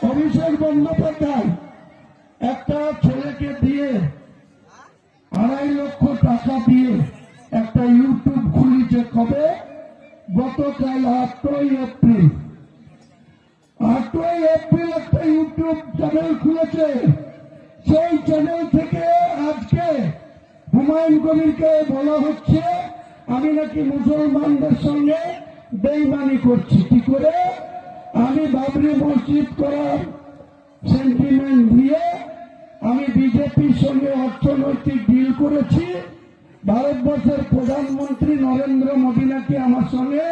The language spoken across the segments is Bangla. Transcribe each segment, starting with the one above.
অভিষেক বন্দ্যোপাধ্যায় একটা ছেলেকে দিয়ে 2.5 লক্ষ টাকা দিয়ে একটা ইউটিউব খুলেছে। কবে? গতকাল 8ই এপ্রিল। 8ই এপ্রিল একটা ইউটিউব চ্যানেল খুলেছে। সেই চ্যানেল থেকে আজকে হুমায়ুন কবিরকে বলা হচ্ছে আমি নাকি মুসলমানদের সঙ্গে বেইমানি করছি। কি করে? আমি বাবরি মসজিদ করার সেন্টিমেন্ট দিয়ে আমি বিজেপির সঙ্গে অর্থনৈতিক ডিল করেছি। ভারতবর্ষের প্রধানমন্ত্রী নরেন্দ্র মোদী নাকি আমার সঙ্গে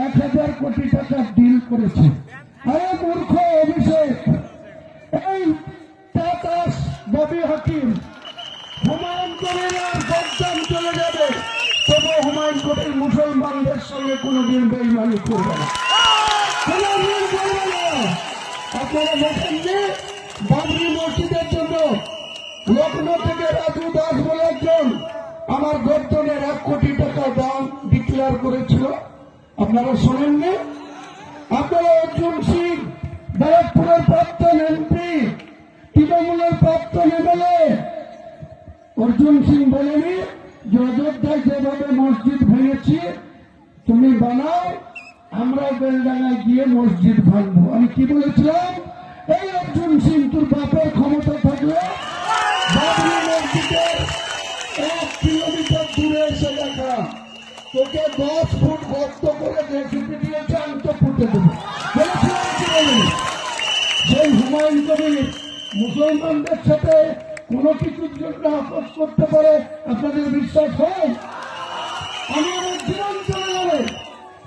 1000 কোটি টাকার ডিল করেছে। আরে মূর্খ অভিষেক, এই টাটাস ববি হাকিম হুমায়ুন কবিরের বদনাম চলে যাবে, তবু হুমায়ুন কবির মুসলমানদের সঙ্গে কোনোদিন বেইমানি করবে না, কোনোদিন করবে না। আপনারা দেখেন যে বাবরি মসজিদের জন্য লখনৌ থেকে রাজু দাস বলে একজন আমার গর্দনের 1 কোটি টাকা দাম ডিক্লেয়ার করেছিল। আপনারা শোনেননি? আপনারা অর্জুন সিং ব্যারাকপুরের প্রাক্তন এমপি, তৃণমূলের প্রাক্তন এমএলএ অর্জুন সিং বলেনি যে অযোধ্যায় যেভাবে মসজিদ ভেঙেছি তুমি বানাও, আমরা বেলডাঙ্গায় গিয়ে মসজিদ ভাঙবো। আমি কি বলেছিলাম? এই অর্জুন সিং, তোর বাপের ক্ষমতা থাকলে বাবরি মসজিদের 1 কিলোমিটার দূরে এসে দেখা, তোকে 10 ফুট গর্ত করে জেসিপি দিয়েছে, আমি তো ফুটে দেবো বলেছিলাম। কি বলি? সেই হুমায়ুন কবির মুসলমানদের সাথে কোনো কিছুর জন্য আপোষ করতে পারে? আপনাদের বিশ্বাস হয়? আমি আমার জীবন চলে যাবে,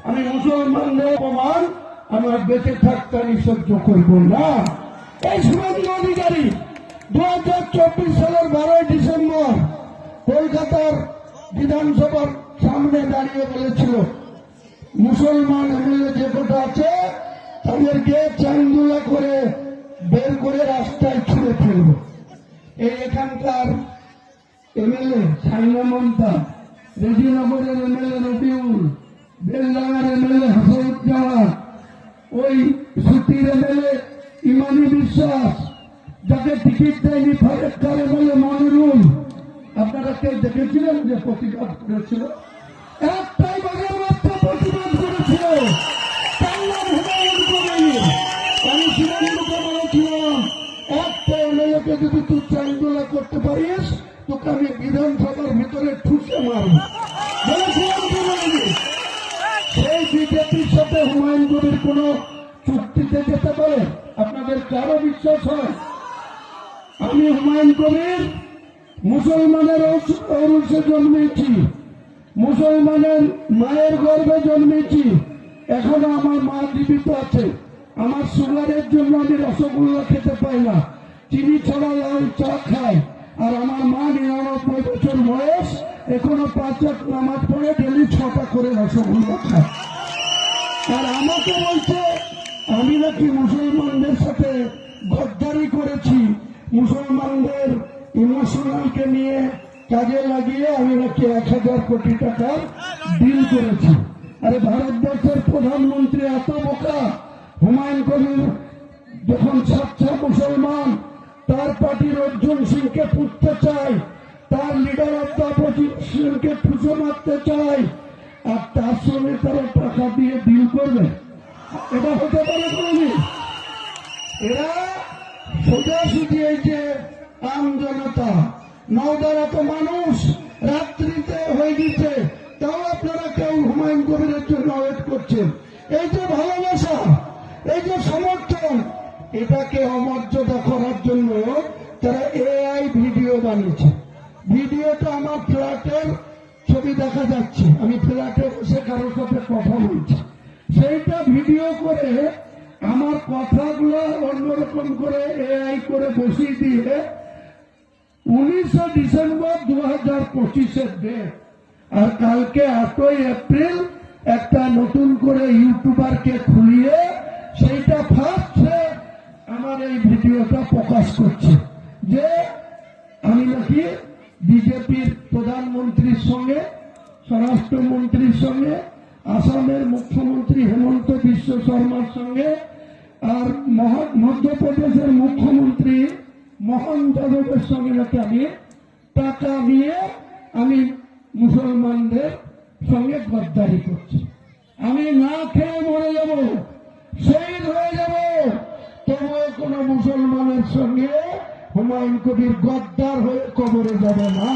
আমি মুসলমানদের অপমান আমার বেঁচে থাকতে আমি সহ্য করব না। এই শুভেন্দু অধিকারী 2024 সালের 12ই ডিসেম্বর কলকাতার বিধানসভার সামনে দাঁড়িয়ে বলেছিল মুসলমান এমএলএ যে কটা আছে তাদেরকে চান্দুলা করে বের করে রাস্তায় ছুঁড়ে ফেলব। এই এখানকার এমএলএ সাইনা মমতা, রেজিনগরের এমএলএ রবিউল, বেলডাঙ্গার এমএলএ হাসনুজ্জামান, ওই সুতির এমএলএ ইমানি বিশ্বাস, যাকে টিকিট দেয়নি ফারেক্কার এমএলএ মনিরুল, আপনারা কেউ দেখেছিলেন যে প্রতিবাদ করেছিল? একটাই বাঘের বাচ্চা প্রতিবাদ করেছিল, আমি শুভেন্দুকে বলেছিলাম একটা এমএলএকে যদি তুই চান্দোলা করতে পারিস তোকে আমি বিধানসভার ভিতরে ঠুসে মারব বলেছিলাম। কি বলিনি? সেই বিজেপির সাথে হুমায়ুন কবির কোন চুক্তিতে যেতে পারে? আপনাদের কারো বিশ্বাস হয়? আমি হুমায়ুন কবির মুসলমানের ঔরসে জন্মেছি, মুসলমানের মায়ের গর্ভে জন্মেছি, এখনো আমার মা জীবিত আছে। আমার সুগারের জন্য আমি রসগোল্লা খেতে পাই না, চিনি ছাড়া লাল চা খাই। আর আমার মা 99 বছর বয়স, এখনো 5 ওয়াক্ত নামাজ পড়ে ডেলি 6টা করে রসগোল্লা খায়। আর আমাকে বলছে আমি নাকি মুসলমানদের সাথে গদ্দারি করেছি, মুসলমানদের ইমোশনালকে নিয়ে কাজে লাগিয়ে আমি নাকি 1000 কোটি টাকার ডিল করেছি। আরে ভারতবর্ষের প্রধানমন্ত্রী এত বোকা, হুমায়ুন কবির যখন সাচ্চা মুসলমান তার পার্টির অর্জুন সিংকে পুঁততে চায়, তার লিডার অব দ্য অপোজিশনকে ঠুসে মারতে চায়, আর তার সঙ্গে তারা টাকা দিয়ে ডিল করবে? এটা হতে পারে কোনদিন? এরা সোজাসুজি এই যে আম জনতা, নওদার এত মানুষ রাত্রিতে হয়ে গেছে, তাও আপনারা কেউ হুমায়ুন কবিরের জন্য ওয়েট করছেন। এই যে ভালোবাসা, এই যে সমর্থন, এটাকে অমর্যাদা করার জন্য তারা এআই ভিডিও বানিয়েছে। ভিডিওটা আমার ফ্ল্যাটের ছবি দেখা যাচ্ছে, আমি ফ্ল্যাটে বসে কারোর সাথে কথা বলছি, সেইটা ভিডিও করে আমার কথাগুলো অন্যরকম করে এআই করে বসিয়ে দিয়ে 19 ডিসেম্বর 2025 ডেট, আর কালকে 8ই এপ্রিল একটা নতুন করে ইউটিউবারকে খুলিয়ে সেইটা ফার্স্টে আমার এই ভিডিওটা প্রকাশ করছে যে আমি নাকি বিজেপির প্রধানমন্ত্রীর সঙ্গে, স্বরাষ্ট্রমন্ত্রীর সঙ্গে, আসামের মুখ্যমন্ত্রী হেমন্ত বিশ্ব শর্মার সঙ্গে আর মধ্যপ্রদেশের মুখ্যমন্ত্রী মোহন যাদবের সঙ্গে নাকি আমি টাকা নিয়ে আমি মুসলমানদের সঙ্গে গদ্দারি করছি। আমি না খেয়ে মরে যাব, শহীদ হয়ে যাব, তবুও কোনো মুসলমানের সঙ্গে হুমায়ুন কবির গদ্দার হয়ে কবরে যাবে না।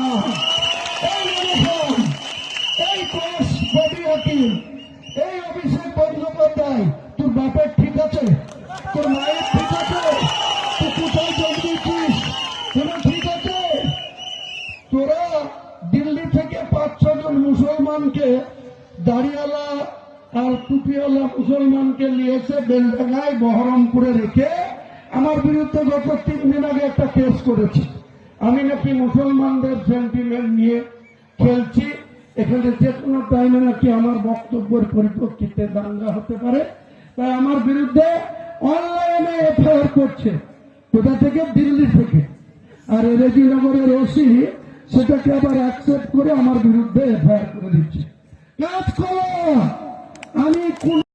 এই কোষ বডি হাকিম, এই অভিষেক বন্দ্যোপাধ্যায়, তোর বাপের ঠিক আছে, তোর মায়ের ঠিক আছে, তুই কোথায় জন্মেছিস তোরা ঠিক আছে? তোরা দিল্লি থেকে 5-6 জন মুসলমানকে, দাড়িওয়ালা আর টুপিওয়ালা মুসলমানকে নিয়ে এসে বেলডাঙ্গায় বহরমপুরে রেখে আমার বিরুদ্ধে গত 3 দিন আগে একটা কেস করেছে। আমি নাকি মুসলমানদের সেন্টিমেন্ট নিয়ে খেলছি, এখানে যে কোনো টাইমে নাকি আমার বক্তব্যের পরিপ্রেক্ষিতে দাঙ্গা হতে পারে, তাই আমার বিরুদ্ধে অনলাইনে এফআইআর করছে। কোথা থেকে? দিল্লি থেকে। আর রেজিনগরের ওসি সেটাকে আবার অ্যাকসেপ্ট করে আমার বিরুদ্ধে এফআইআর করে দিচ্ছে। কাজ করো, আমি কোন